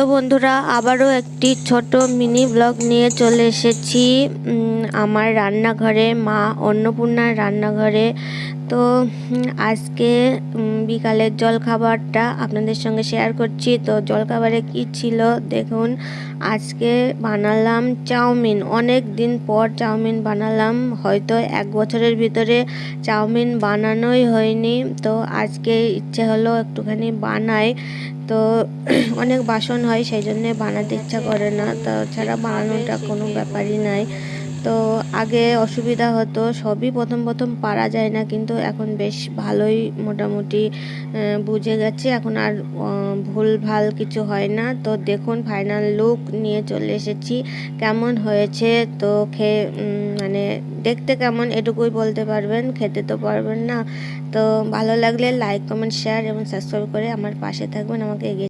তো বন্ধুরা আবারও একটি ছোট মিনি ব্লগ নিয়ে চলে এসেছি আমার রান্নাঘরে, মা অন্নপূর্ণার রান্নাঘরে। তো আজকে বিকালের জলখাবারটা আপনাদের সঙ্গে শেয়ার করছি। তো জলখাবারে কি ছিল দেখুন। আজকে বানালাম চাউমিন। অনেক দিন পর চাউমিন বানালাম, হয়তো 1 বছরের ভিতরে চাউমিন বানানোই হয়নি। তো আজকে ইচ্ছে হলো একটুখানি বানাই। তো অনেক বাসন হয়, সেই জন্যে বানাতে ইচ্ছা করে না, তাছাড়া বানানোটা কোনো ব্যাপারই নাই। তো আগে অসুবিধা হতো, সবই প্রথম প্রথম পারা যায় না, কিন্তু এখন বেশ ভালোই মোটামুটি বুঝে গেছি, এখন আর ভুল ভাল কিছু হয় না। তো দেখুন ফাইনাল লুক নিয়ে চলে এসেছি। কেমন হয়েছে তো খেয়ে মানে দেখতে কেমন এটুকুই বলতে পারবেন, খেতে তো পারবেন না। তো ভালো লাগলে লাইক, কমেন্ট, শেয়ার এবং সাবস্ক্রাইব করে আমার পাশে থাকবেন, আমাকে এগিয়ে